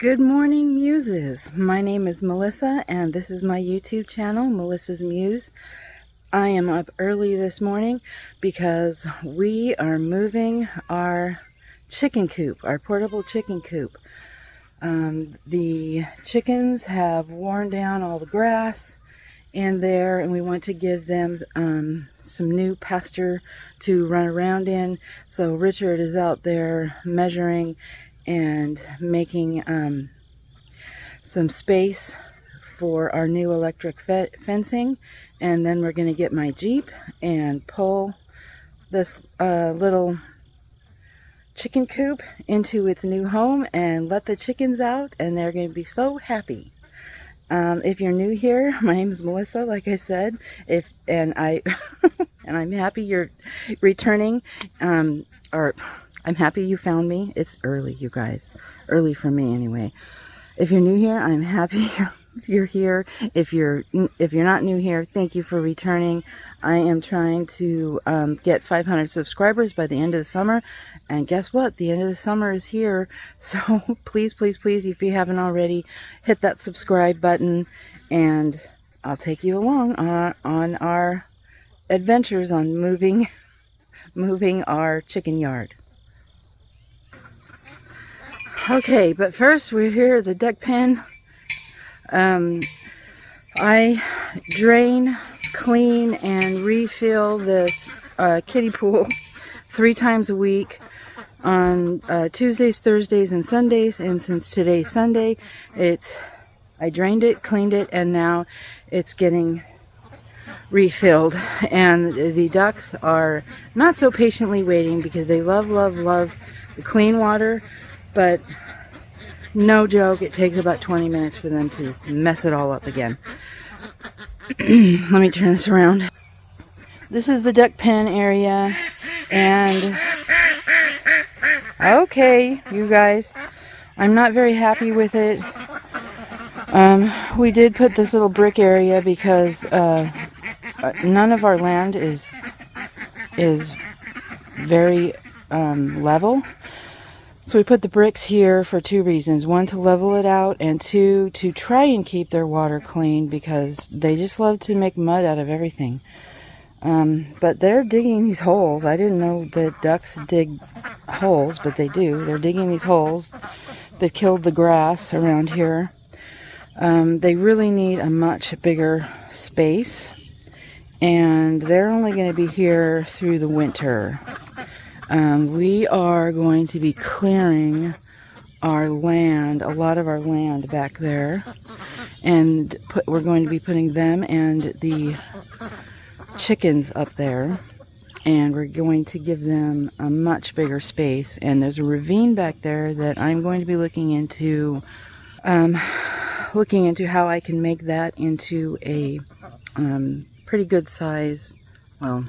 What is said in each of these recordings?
Good morning, Muses. My name is Melissa, and this is my YouTube channel, Melissa's Muse. I am up early this morning because we are moving our chicken coop, our portable chicken coop. The chickens have worn down all the grass in there, and we want to give them some new pasture to run around in. So Richard is out there measuring and making some space for our new electric fencing, and then we're going to get my Jeep and pull this little chicken coop into its new home and let the chickens out, and they're going to be so happy. If you're new here, my name is Melissa, like I said, and I'm happy you're returning, or I'm happy you found me. It's early, you guys. Early for me, anyway. If you're new here, I'm happy you're here. If you're not new here, thank you for returning. I am trying to get 500 subscribers by the end of the summer. And guess what? The end of the summer is here. So please, please, please, if you haven't already, hit that subscribe button. And I'll take you along on our adventures on moving our chicken yard. Okay, but first we're here at the duck pen. I drain, clean, and refill this kiddie pool 3 times a week on Tuesdays, Thursdays, and Sundays. And since today's Sunday, I drained it, cleaned it, and now it's getting refilled. And the ducks are not so patiently waiting because they love the clean water. But no joke, it takes about 20 minutes for them to mess it all up again. Let me turn this around. This is the duck pen area, and okay, you guys, I'm not very happy with it. We did put this little brick area because none of our land is very level. So we put the bricks here for 2 reasons. 1, to level it out, and 2, to try and keep their water clean because they just love to make mud out of everything. But they're digging these holes. I didn't know that ducks dig holes, but they do. They're digging these holes that killed the grass around here. They really need a much bigger space, and they're only going to be here through the winter. We are going to be clearing our land, a lot of our land back there, and we're going to be putting them and the chickens up there, and we're going to give them a much bigger space. And there's a ravine back there that I'm going to be looking into how I can make that into a pretty good size, well,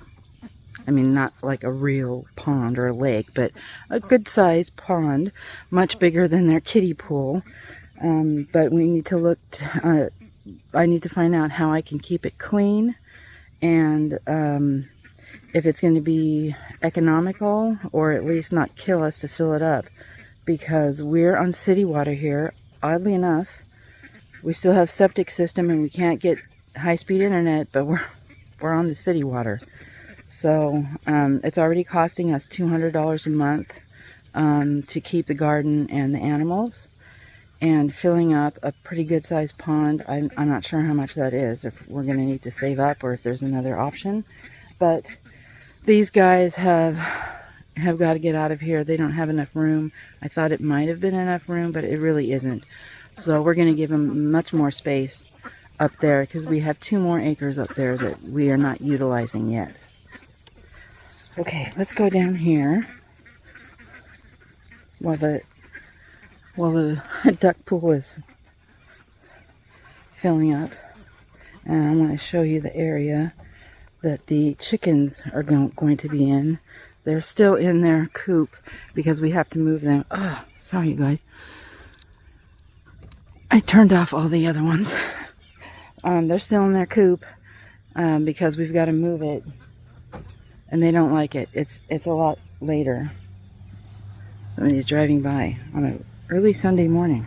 I mean, not like a real pond or a lake, but a good sized pond, much bigger than their kiddie pool. But we need to look, I need to find out how I can keep it clean, and if it's going to be economical, or at least not kill us to fill it up, because we're on city water here. Oddly enough, we still have septic system and we can't get high-speed internet, but we're on the city water. So it's already costing us $200 a month to keep the garden and the animals, and filling up a pretty good sized pond. I'm not sure how much that is, if we're going to need to save up or if there's another option. But these guys have got to get out of here. They don't have enough room. I thought it might have been enough room, but it really isn't. So we're going to give them much more space up there because we have 2 more acres up there that we are not utilizing yet. Okay, let's go down here while the duck pool is filling up, and I want to show you the area that the chickens are going to be in. They're still in their coop because we have to move them. Oh, sorry, you guys. I turned off all the other ones. They're still in their coop because we've got to move it. And they don't like it. It's a lot later. Somebody's driving by on an early Sunday morning.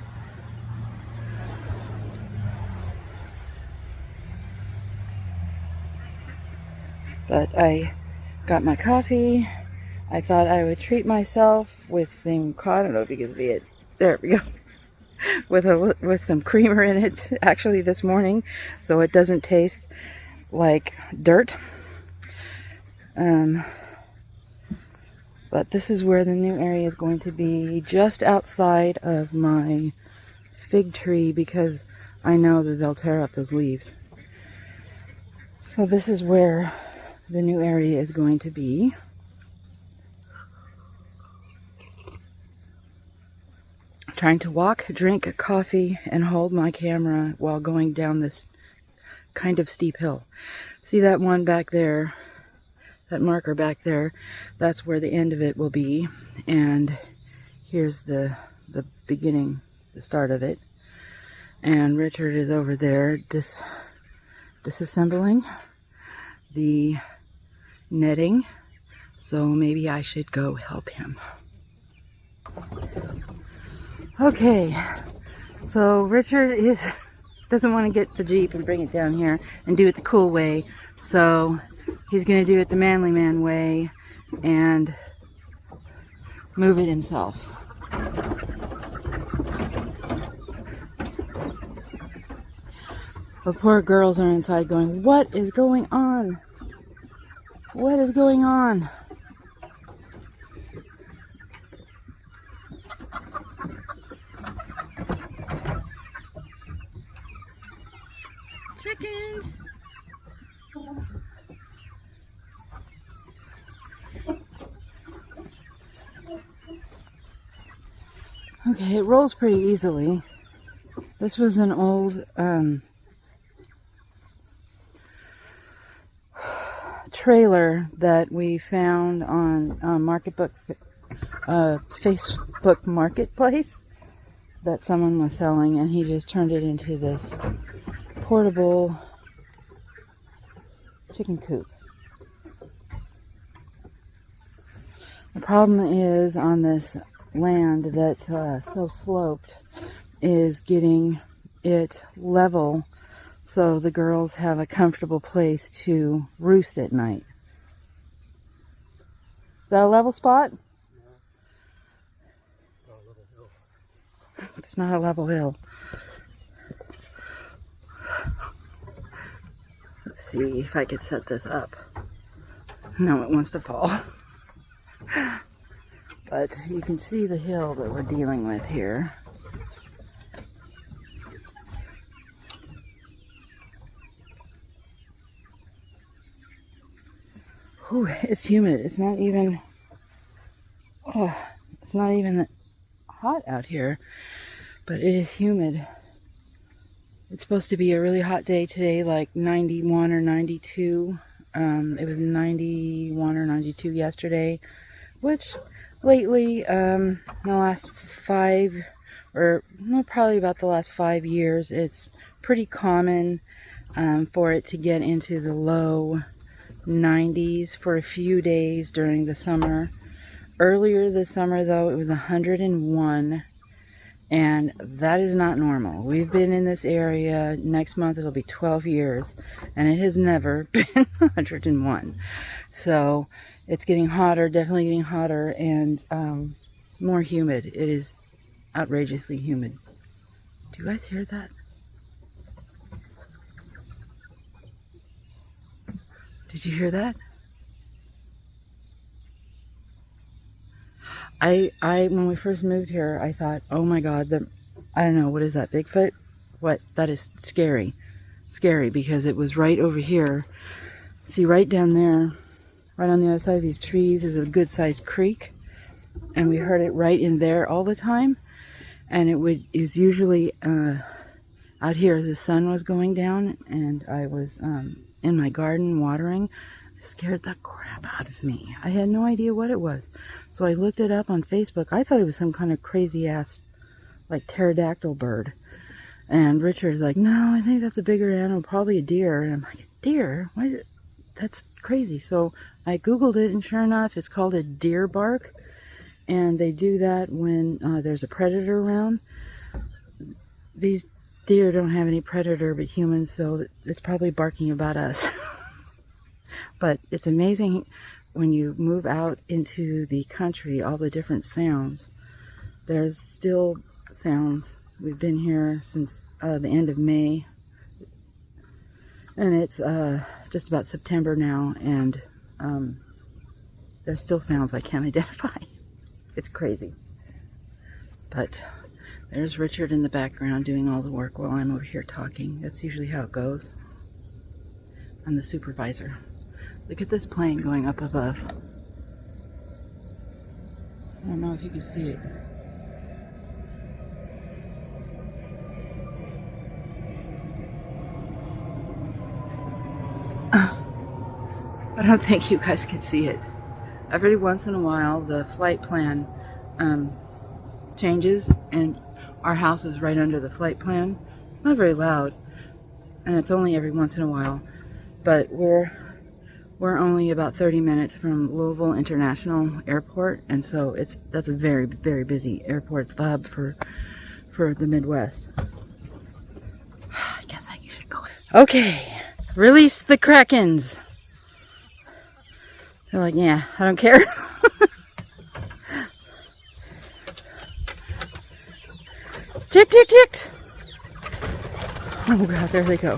But I got my coffee. I thought I would treat myself with some, I don't know if you can see it. There we go. with some creamer in it, actually, this morning, so it doesn't taste like dirt. But this is where the new area is going to be, just outside of my fig tree, because I know that they'll tear up those leaves. So this is where the new area is going to be. Trying to walk, drink coffee, and hold my camera while going down this kind of steep hill. See that one back there, that marker back there? That's where the end of it will be. And here's the beginning, the start of it. And Richard is over there disassembling the netting. So maybe I should go help him. Okay, so Richard doesn't want to get the Jeep and bring it down here and do it the cool way. So he's going to do it the manly man way and move it himself. The poor girls are inside going, "What is going on? What is going on?" Chickens! Okay, it rolls pretty easily. This was an old trailer that we found on Facebook Marketplace that someone was selling, and he just turned it into this portable chicken coop. The problem is on this land that's so sloped is getting it level so the girls have a comfortable place to roost at night. Is that a level spot? No. It's not a level hill. Let's see if I could set this up. No, it wants to fall. But you can see the hill that we're dealing with here. Whew, it's humid. It's not even hot out here, but it is humid. It's supposed to be a really hot day today, like 91 or 92. It was 91 or 92 yesterday, which lately, in the last probably about the last 5 years, it's pretty common for it to get into the low 90s for a few days during the summer. Earlier this summer, though, it was 101, and that is not normal. We've been in this area, next month it'll be 12 years, and it has never been 101. So it's getting hotter, definitely getting hotter, and more humid. It is outrageously humid. Do you guys hear that? Did you hear that? When we first moved here, I thought, oh my God, I don't know, what is that, Bigfoot? What? That is scary. Scary, because it was right over here. See, right down there, right on the other side of these trees is a good-sized creek, and we heard it right in there all the time. And it is usually out here. The sun was going down, and I was in my garden watering. It scared the crap out of me. I had no idea what it was, so I looked it up on Facebook. I thought it was some kind of crazy ass, like, pterodactyl bird. And Richard's like, no, I think that's a bigger animal, probably a deer. And I'm like, deer? Why? That's crazy. So I Googled it, and sure enough, it's called a deer bark. And they do that when there's a predator around. These deer don't have any predator but humans, so it's probably barking about us. But it's amazing when you move out into the country, all the different sounds. There's still sounds. We've been here since the end of May, and it's just about September now, and there's still sounds I can't identify. It's crazy. But there's Richard in the background doing all the work while I'm over here talking. That's usually how it goes. I'm the supervisor. Look at this plane going up above. I don't know if you can see it. I don't think you guys can see it. Every once in a while, the flight plan changes, and our house is right under the flight plan. It's not very loud, and it's only every once in a while. But we're only about 30 minutes from Louisville International Airport, and so that's a very, very busy airport. It's the hub for the Midwest. I guess I should go. Okay, release the Krakens. They're like, yeah, I don't care. Tick, tick, tick. Oh God, there they go.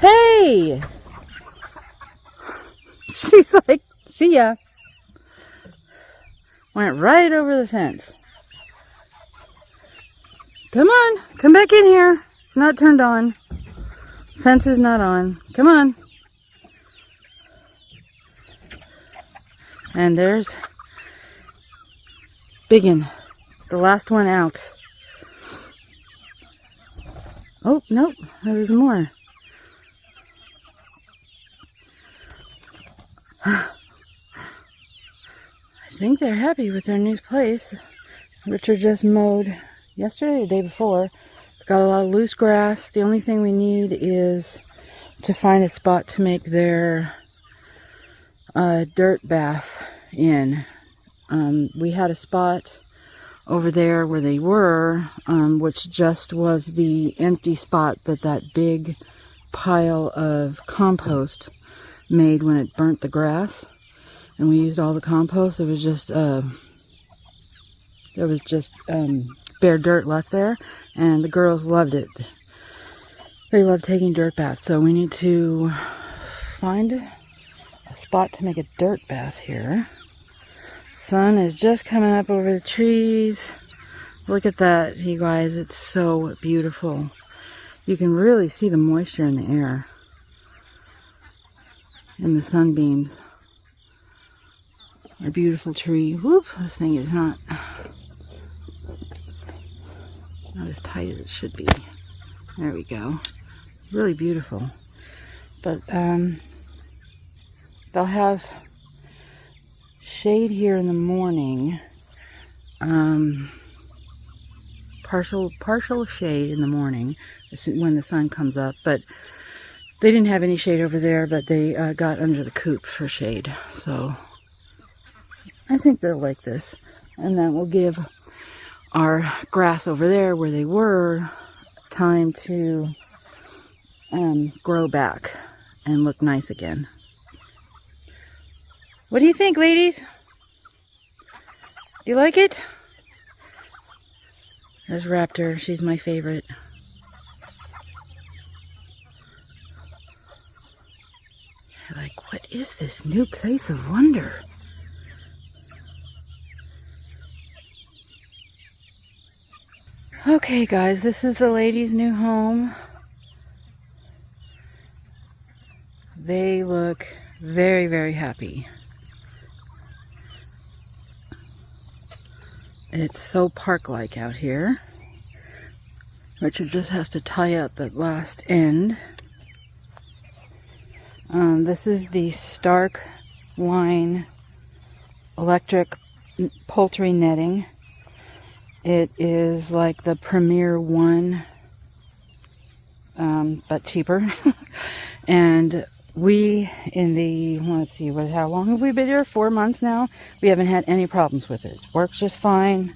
Hey! She's like, see ya. Went right over the fence. Come on, come back in here. It's not turned on. Fence is not on. Come on. And there's Biggin, the last one out. Oh, nope, there was more. I think they're happy with their new place. Richard just mowed yesterday or the day before. It's got a lot of loose grass. The only thing we need is to find a spot to make their dirt bath in. We had a spot over there where they were, which just was the empty spot that big pile of compost made when it burnt the grass, and we used all the compost. There was just bare dirt left there, and the girls loved it. They love taking dirt baths, so we need to find a spot to make a dirt bath here. Sun is just coming up over the trees. Look at that, you guys. It's so beautiful. You can really see the moisture in the air and the sunbeams. A beautiful tree. Whoop, this thing is not as tight as it should be. There we go. Really beautiful. But they'll have shade here in the morning. Partial shade in the morning when the sun comes up, but they didn't have any shade over there, but they got under the coop for shade. So I think they'll like this. And then we'll give our grass over there where they were time to grow back and look nice again. What do you think, ladies? Do you like it? There's Raptor. She's my favorite. You're like, what is this new place of wonder? Okay, guys, this is the ladies' new home. They look very, very happy. It's so park-like out here. Richard just has to tie up the last end. This is the Stark Line electric poultry netting. It is like the Premier One, but cheaper. And we, let's see, how long have we been here? 4 months now. We haven't had any problems with it. It works just fine.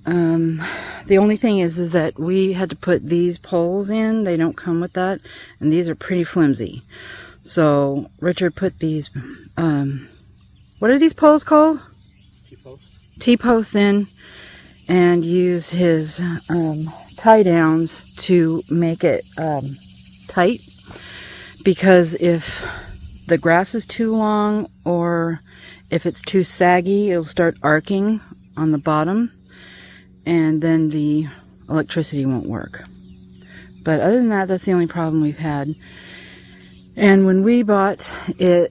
The only thing is that we had to put these poles in. They don't come with that, and these are pretty flimsy. So Richard put these, what are these poles called? T-posts. T-posts in, and used his tie downs to make it tight, because if the grass is too long or if it's too saggy, it'll start arcing on the bottom, and then the electricity won't work. But other than that, that's the only problem we've had. And when we bought it,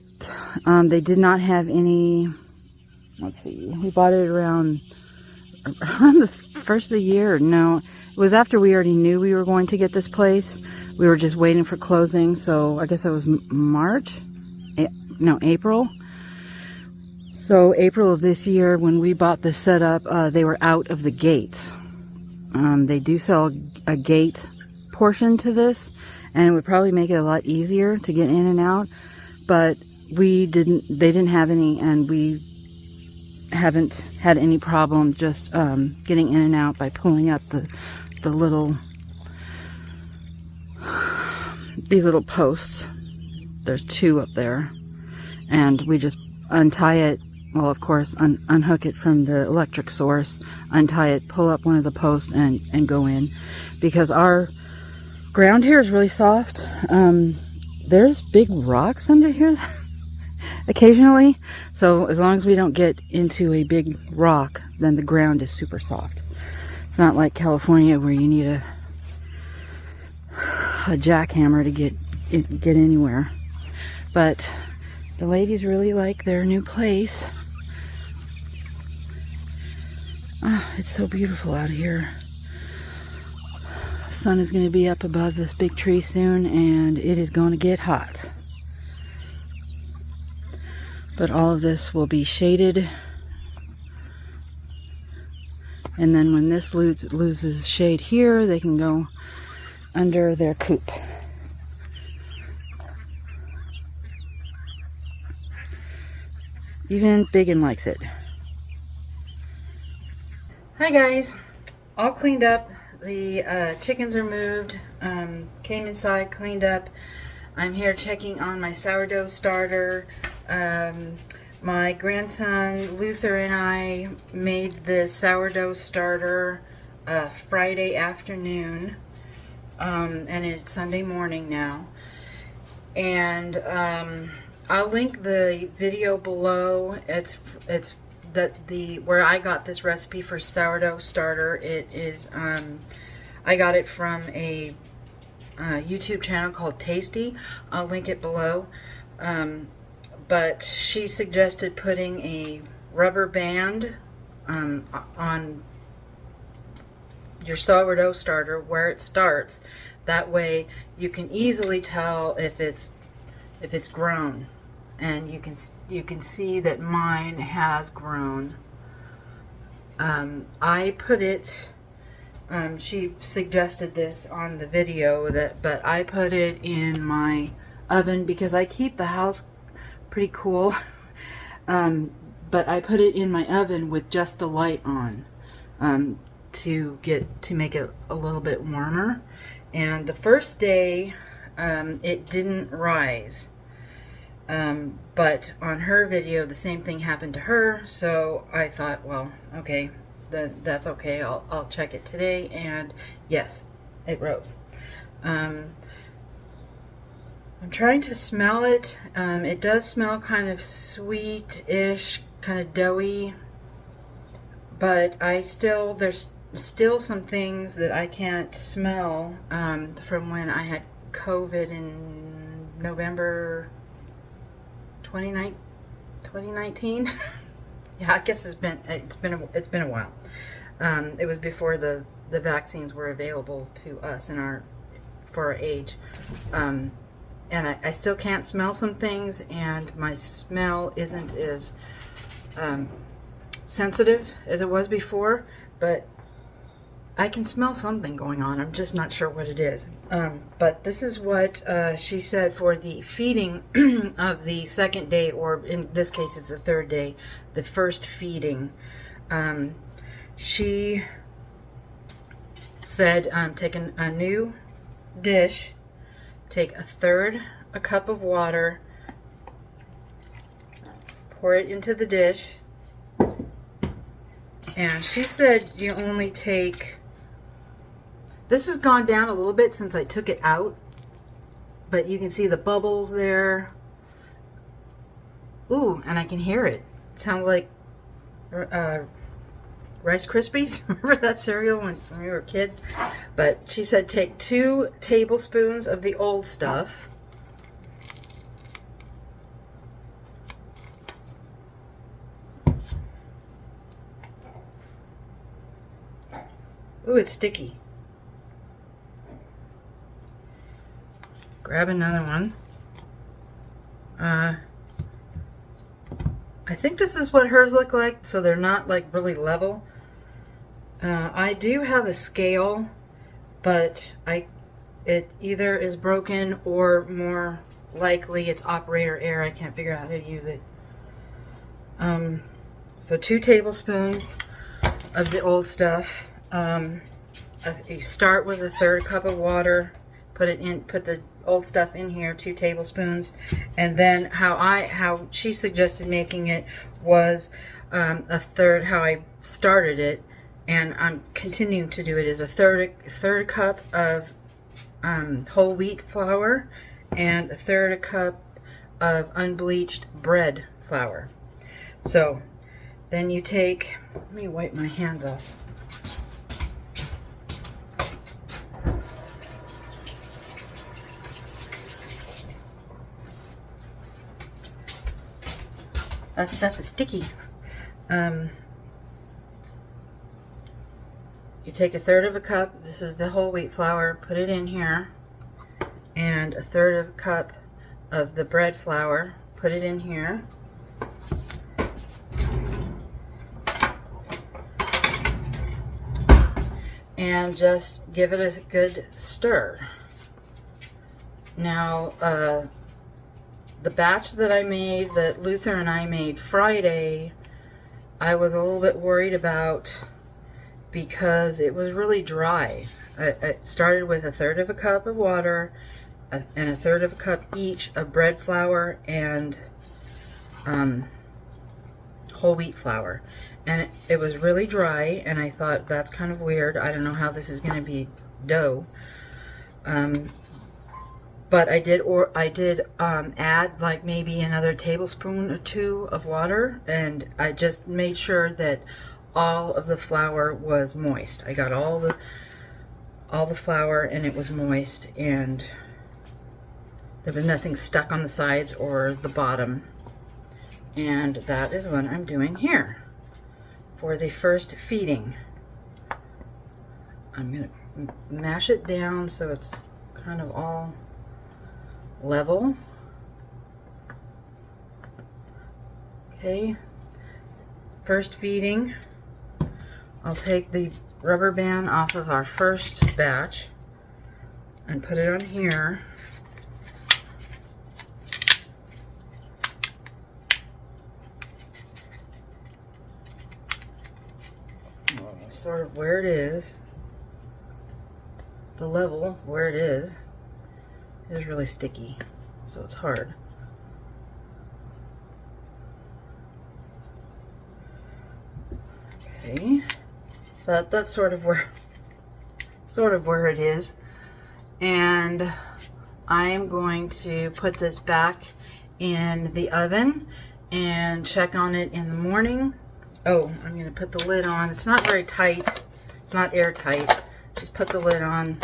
they did not have any, let's see, we bought it around the first of the year. No, it was after we already knew we were going to get this place. We were just waiting for closing, so I guess it was April. So April of this year, when we bought this setup, they were out of the gates. They do sell a gate portion to this, and it would probably make it a lot easier to get in and out, but they didn't have any, and we haven't had any problem just getting in and out by pulling up these little posts. There's 2 up there, and we just untie it. Well, of course, unhook it from the electric source, untie it, pull up one of the posts, and go in. Because our ground here is really soft. There's big rocks under here occasionally. So as long as we don't get into a big rock, then the ground is super soft. It's not like California where you need a jackhammer to get anywhere. But the ladies really like their new place. Oh, it's so beautiful out here. The sun is going to be up above this big tree soon, and it is going to get hot. But all of this will be shaded. And then when this loses shade here, they can go under their coop. Even Biggin likes it. Hi guys, all cleaned up. The chickens are moved. Came inside, cleaned up. I'm here checking on my sourdough starter. My grandson Luther and I made the sourdough starter Friday afternoon, and it's Sunday morning now. And I'll link the video below. It's where I got this recipe for sourdough starter. It is I got it from a YouTube channel called Tasty. I'll link it below. But she suggested putting a rubber band on your sourdough starter where it starts. That way you can easily tell if it's grown, and you can see that mine has grown. I put it. She suggested this on the video, but I put it in my oven because I keep the house pretty cool. But I put it in my oven with just the light on to make it a little bit warmer. And the first day it didn't rise, but on her video the same thing happened to her. So I thought, well, okay, that's okay. I'll check it today, and yes, it rose. I'm trying to smell it. It does smell kind of sweet-ish, kind of doughy, but there's still some things that I can't smell from when I had COVID in November 2019. Yeah, I guess it's been a while. It was before the vaccines were available to us for our age. And I still can't smell some things, and my smell isn't as sensitive as it was before, but I can smell something going on. I'm just not sure what it is. But this is what she said for the feeding of the second day, or in this case it's the third day, the first feeding. She said take a new dish, take a third a cup of water, pour it into the dish, and she said you only take, this has gone down a little bit since I took it out, but you can see the bubbles there. Ooh, and I can hear it. It sounds like Rice Krispies. Remember that cereal when we were a kid? But she said take 2 tablespoons of the old stuff. Ooh, it's sticky. Grab another one. I think this is what hers look like, so they're not like really level. I do have a scale, but it either is broken or more likely it's operator error. I can't figure out how to use it. So 2 tablespoons of the old stuff. You start with a third cup of water. Put the old stuff in here, 2 tablespoons, and then how she suggested making it was a third. How I started it, and I'm continuing to do it, is a third cup of whole wheat flour and a third cup of unbleached bread flour. So then you take, let me wipe my hands off. That stuff is sticky. You take a third of a cup, this is the whole wheat flour, put it in here, and a third of a cup of the bread flour, put it in here. And just give it a good stir. Now, the batch that I made, that Luther and I made Friday, I was a little bit worried about because it was really dry. I started with a third of a cup of water and a third of a cup each of bread flour and whole wheat flour. And it was really dry, and I thought that's kind of weird. I don't know how this is going to be dough. But I did add like maybe another tablespoon or 2 of water, and I just made sure that all of the flour was moist. I got all the flour and it was moist, and there was nothing stuck on the sides or the bottom. And that is what I'm doing here for the first feeding. I'm gonna mash it down so it's kind of all level. Okay, first feeding. I'll take the rubber band off of our first batch and put it on here. Sort of where it is, the level where it is really sticky, so it's hard. Okay, but that's sort of where it is, and I am going to put this back in the oven and check on it in the morning. Oh, I'm going to put the lid on. It's not very tight. It's not airtight. Just put the lid on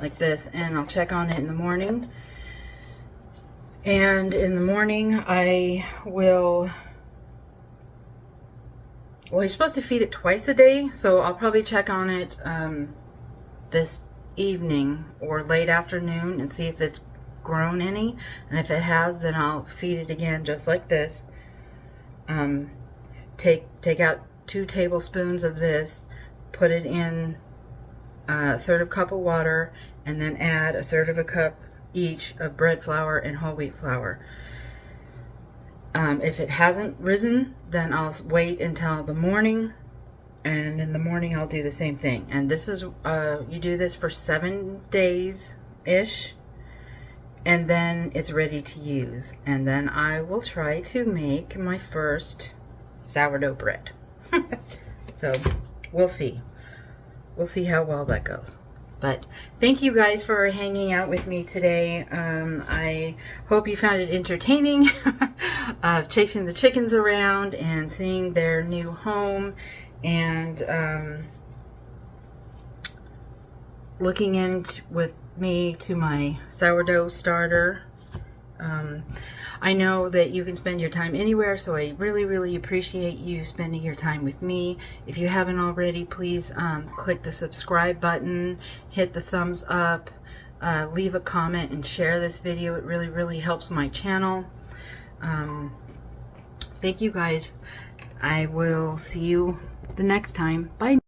like this, and I'll check on it in the morning. And in the morning I will, well, you're supposed to feed it twice a day, so I'll probably check on it this evening or late afternoon and see if it's grown any, and if it has, then I'll feed it again just like this. Take out 2 tablespoons of this, put it in a third of a cup of water, and then add a third of a cup each of bread flour and whole wheat flour. If it hasn't risen, then I'll wait until the morning And in the morning I'll do the same thing. And this is, you do this for 7 days-ish, and then it's ready to use. And then I will try to make my first sourdough bread. So we'll see. We'll see how well that goes. But thank you guys for hanging out with me today. I hope you found it entertaining, chasing the chickens around and seeing their new home, and looking in with me to my sourdough starter. I know that you can spend your time anywhere, so I really, really appreciate you spending your time with me. If you haven't already, please click the subscribe button, hit the thumbs up, leave a comment, and share this video. It really, really helps my channel. Thank you guys. I will see you the next time. Bye now.